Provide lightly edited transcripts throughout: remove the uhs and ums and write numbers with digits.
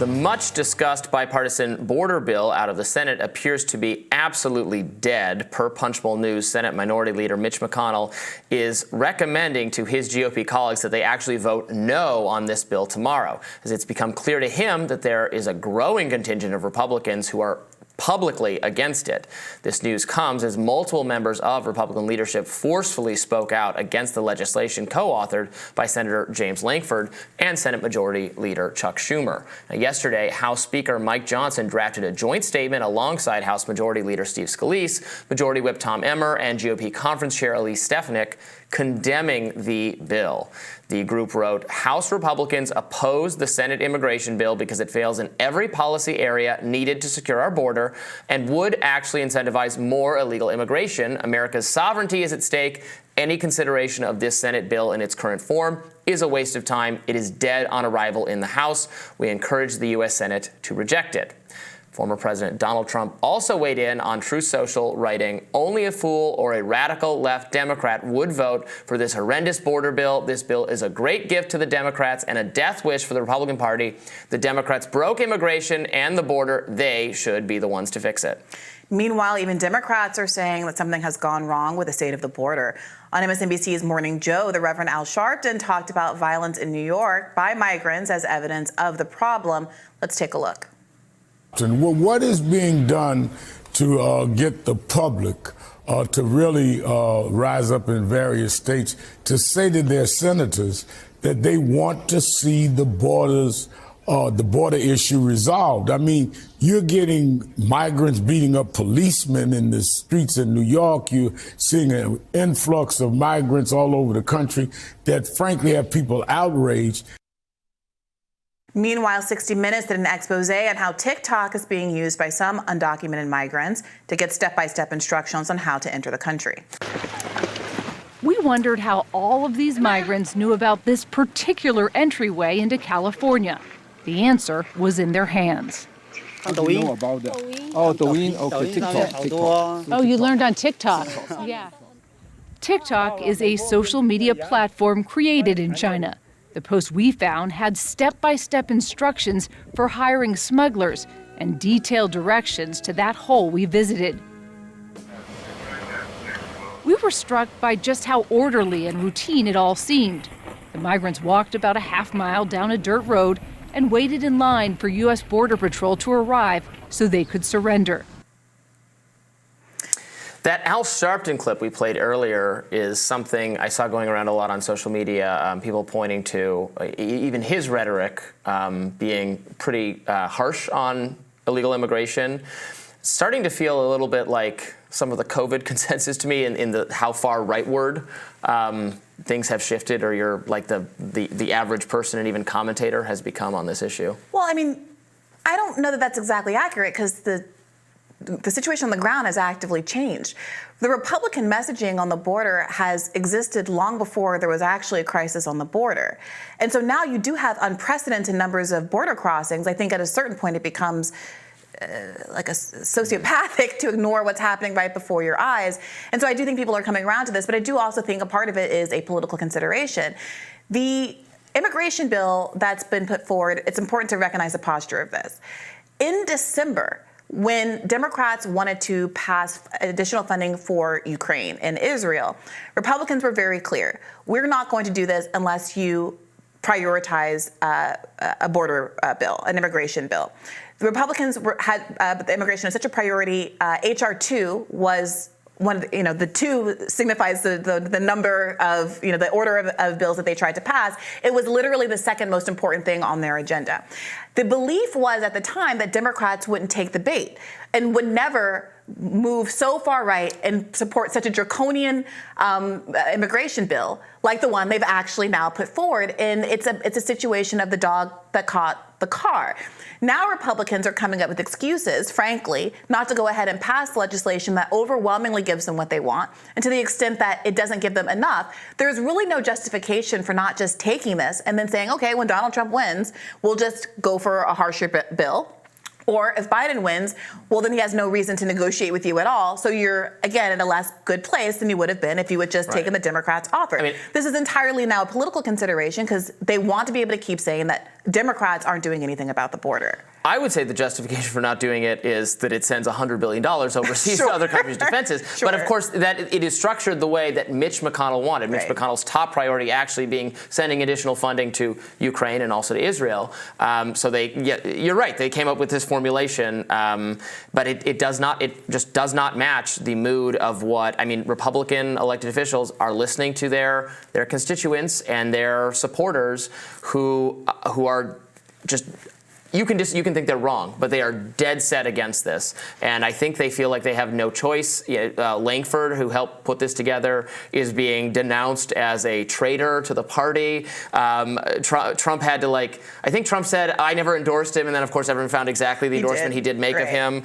The much-discussed bipartisan border bill out of the Senate appears to be absolutely dead. Per Punchbowl News, Senate Minority Leader Mitch McConnell is recommending to his GOP colleagues that they actually vote no on this bill tomorrow, as it's become clear to him that there is a growing contingent of Republicans who are publicly against it. This news comes as multiple members of Republican leadership forcefully spoke out against the legislation co-authored by Senator James Lankford and Senate Majority Leader Chuck Schumer. Now, yesterday, House Speaker Mike Johnson drafted a joint statement alongside House Majority Leader Steve Scalise, Majority Whip Tom Emmer, and GOP Conference Chair Elise Stefanik, condemning the bill. The group wrote, House Republicans oppose the Senate immigration bill because it fails in every policy area needed to secure our border and would actually incentivize more illegal immigration. America's sovereignty is at stake. Any consideration of this Senate bill in its current form is a waste of time. It is dead on arrival in the House. We encourage the U.S. Senate to reject it. Former President Donald Trump also weighed in on Truth Social, writing, only a fool or a radical left Democrat would vote for this horrendous border bill. This bill is a great gift to the Democrats and a death wish for the Republican Party. The Democrats broke immigration and the border. They should be the ones to fix it. Meanwhile, even Democrats are saying that something has gone wrong with the state of the border. On MSNBC's Morning Joe, the Reverend Al Sharpton talked about violence in New York by migrants as evidence of the problem. Let's take a look. Well, what is being done to get the public to really rise up in various states to say to their senators that they want to see the border issue resolved? I mean, you're getting migrants beating up policemen in the streets in New York. You're seeing an influx of migrants all over the country that frankly have people outraged. Meanwhile, 60 Minutes did an expose on how TikTok is being used by some undocumented migrants to get step-by-step instructions on how to enter the country. We wondered how all of these migrants knew about this particular entryway into California. The answer was in their hands. How do you know about that? Oh, Douyin, okay, TikTok. Oh, you learned on TikTok. Yeah. TikTok is a social media platform created in China. The post we found had step-by-step instructions for hiring smugglers and detailed directions to that hole we visited. We were struck by just how orderly and routine it all seemed. The migrants walked about a half mile down a dirt road and waited in line for U.S. Border Patrol to arrive so they could surrender. That Al Sharpton clip we played earlier is something I saw going around a lot on social media, people pointing to even his rhetoric being pretty harsh on illegal immigration, starting to feel a little bit like some of the COVID consensus to me in the how far rightward things have shifted, or you're like the average person and even commentator has become on this issue. Well, I mean, I don't know that that's exactly accurate because the situation on the ground has actively changed. The Republican messaging on the border has existed long before there was actually a crisis on the border. And so now you do have unprecedented numbers of border crossings. I think at a certain point it becomes like a sociopathic to ignore what's happening right before your eyes. And so I do think people are coming around to this, but I do also think a part of it is a political consideration. The immigration bill that's been put forward, it's important to recognize the posture of this. In December, when Democrats wanted to pass additional funding for Ukraine and Israel, Republicans were very clear. We're not going to do this unless you prioritize a border bill, an immigration bill. The Republicans had immigration as such a priority. H.R. 2 was one of the, the two signifies the number of, the order of bills that they tried to pass. It was literally the second most important thing on their agenda. The belief was at the time that Democrats wouldn't take the bait and would never move so far right and support such a draconian immigration bill like the one they've actually now put forward. And it's a situation of the dog that caught the car. Now Republicans are coming up with excuses, frankly, not to go ahead and pass legislation that overwhelmingly gives them what they want. And to the extent that it doesn't give them enough, there's really no justification for not just taking this and then saying, okay, when Donald Trump wins, we'll just go for a harsher bill. Or if Biden wins, well, then he has no reason to negotiate with you at all. So you're, again, in a less good place than you would have been if you had just taken the Democrats' offer. This is entirely now a political consideration because they want to be able to keep saying that Democrats aren't doing anything about the border. I would say the justification for not doing it is that it sends $100 billion overseas to other countries' defenses. Sure. But of course, that it is structured the way that Mitch McConnell wanted. Mitch McConnell's top priority actually being sending additional funding to Ukraine and also to Israel. You're right. They came up with this formulation, but it just does not match the mood of what, I mean, Republican elected officials are listening to their constituents and their supporters who are just. You can think they're wrong, but they are dead set against this. And I think they feel like they have no choice. Langford, who helped put this together, is being denounced as a traitor to the party. Trump had to, I think Trump said, I never endorsed him. And then, of course, everyone found exactly the endorsement he did make of him.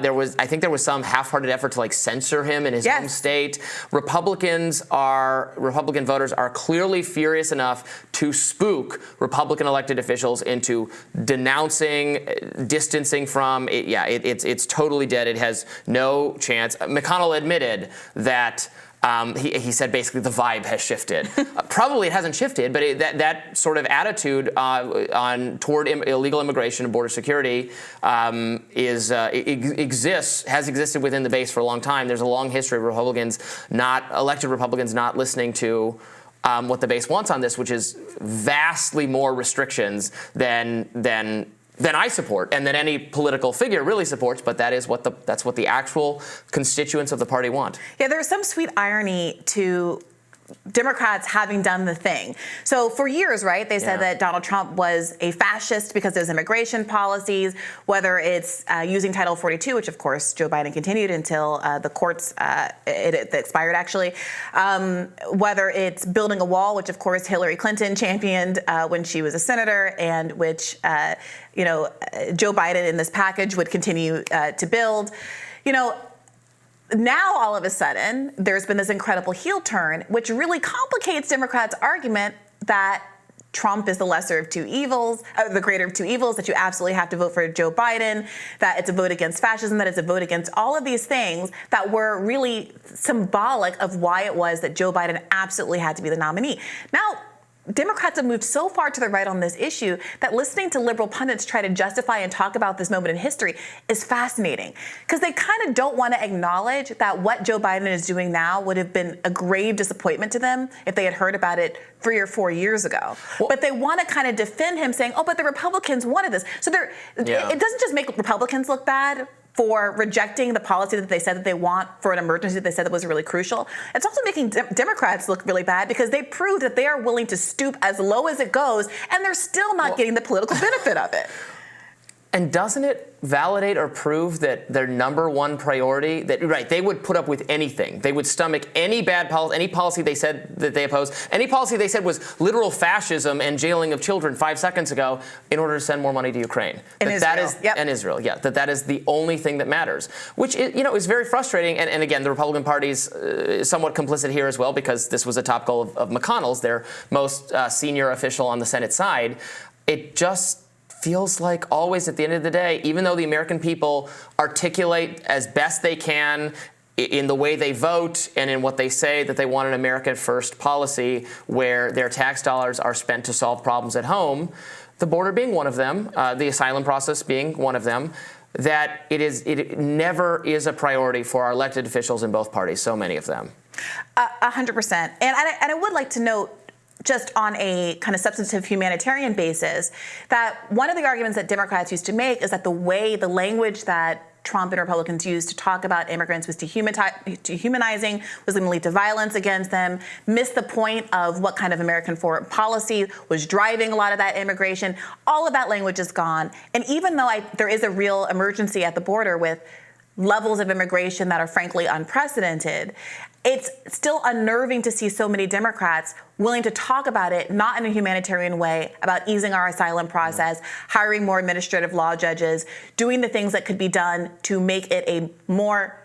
There was some half-hearted effort to, censor him in his home state. Republican voters are clearly furious enough to spook Republican elected officials into denouncing, distancing from it. It's totally dead. It has no chance. McConnell admitted that he said basically the vibe has shifted. Probably it hasn't shifted, but that sort of attitude toward illegal immigration and border security has existed within the base for a long time. There's a long history of elected Republicans not listening to what the base wants on this, which is vastly more restrictions than I support and that any political figure really supports, but that's what the actual constituents of the party want. Yeah, there's some sweet irony to Democrats having done the thing. So for years, they said that Donald Trump was a fascist because of his immigration policies, whether it's using Title 42, which of course Joe Biden continued until the courts, it expired actually, whether it's building a wall, which of course Hillary Clinton championed when she was a senator, and which Joe Biden in this package would continue to build. Now, all of a sudden, there's been this incredible heel turn, which really complicates Democrats' argument that Trump is the lesser of two evils, the greater of two evils, that you absolutely have to vote for Joe Biden, that it's a vote against fascism, that it's a vote against all of these things that were really symbolic of why it was that Joe Biden absolutely had to be the nominee. Now, Democrats have moved so far to the right on this issue that listening to liberal pundits try to justify and talk about this moment in history is fascinating, because they kind of don't want to acknowledge that what Joe Biden is doing now would have been a grave disappointment to them if they had heard about it 3 or 4 years ago. But they want to kind of defend him, saying, oh, but the Republicans wanted this. So it doesn't just make Republicans look bad for rejecting the policy that they said that they want for an emergency that they said that was really crucial. It's also making Democrats look really bad because they proved that they are willing to stoop as low as it goes, and they're still not getting the political benefit of it. And doesn't it validate or prove that their number one priority, they would put up with anything. They would stomach any bad policy, any policy they said that they opposed, any policy they said was literal fascism and jailing of children 5 seconds ago in order to send more money to Ukraine. And Israel. And Israel, that is the only thing that matters, which is very frustrating. And again, the Republican Party's somewhat complicit here as well, because this was a top goal of McConnell's, their most senior official on the Senate side. It just feels like always at the end of the day, even though the American people articulate as best they can in the way they vote and in what they say that they want an America First policy where their tax dollars are spent to solve problems at home, the border being one of them, the asylum process being one of them, that it never is a priority for our elected officials in both parties, so many of them. 100%. And I would like to note, just on a kind of substantive humanitarian basis, that one of the arguments that Democrats used to make is that the language that Trump and Republicans used to talk about immigrants was dehumanizing, was going to lead to violence against them, missed the point of what kind of American foreign policy was driving a lot of that immigration. All of that language is gone. And even though there is a real emergency at the border with levels of immigration that are frankly unprecedented, it's still unnerving to see so many Democrats willing to talk about it, not in a humanitarian way, about easing our asylum process, hiring more administrative law judges, doing the things that could be done to make it a more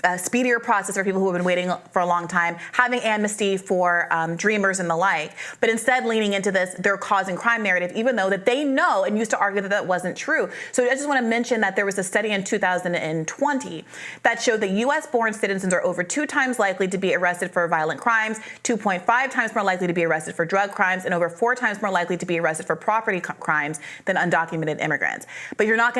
a speedier process for people who have been waiting for a long time, having amnesty for dreamers and the like, but instead leaning into this they're causing crime narrative, even though that they know and used to argue that that wasn't true. So I just want to mention that there was a study in 2020 that showed that U.S.-born citizens are over 2 times likely to be arrested for violent crimes, 2.5 times more likely to be arrested for drug crimes, and over 4 times more likely to be arrested for property crimes than undocumented immigrants. But you're not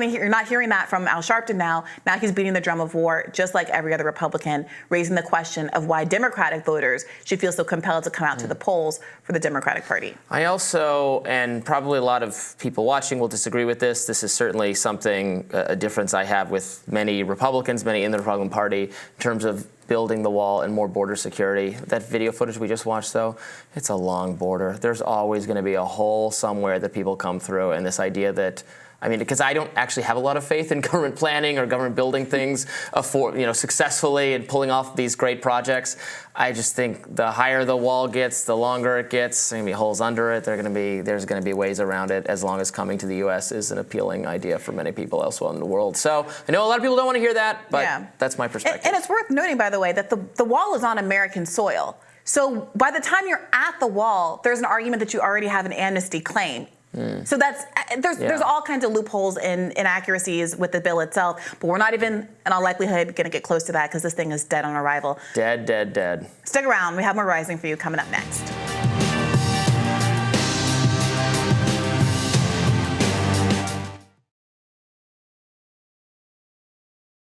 hearing that from Al Sharpton now. Now he's beating the drum of war, just like every other Republican, raising the question of why Democratic voters should feel so compelled to come out to the polls for the Democratic Party. I also, and probably a lot of people watching will disagree with this. This is certainly something, a difference I have with many Republicans, many in the Republican Party, in terms of building the wall and more border security. That video footage we just watched, though, it's a long border. There's always going to be a hole somewhere that people come through, and this idea that, I mean, because I don't actually have a lot of faith in government planning or government building things successfully and pulling off these great projects. I just think the higher the wall gets, the longer it gets. There's going to be holes under it. There's going to be ways around it, as long as coming to the U.S. is an appealing idea for many people elsewhere in the world. So I know a lot of people don't want to hear that, but that's my perspective. And it's worth noting, by the way, that the wall is on American soil. So by the time you're at the wall, there's an argument that you already have an amnesty claim. So there's all kinds of loopholes and inaccuracies with the bill itself, but we're not even, in all likelihood, going to get close to that because this thing is dead on arrival. Dead. Stick around. We have more Rising for you coming up next.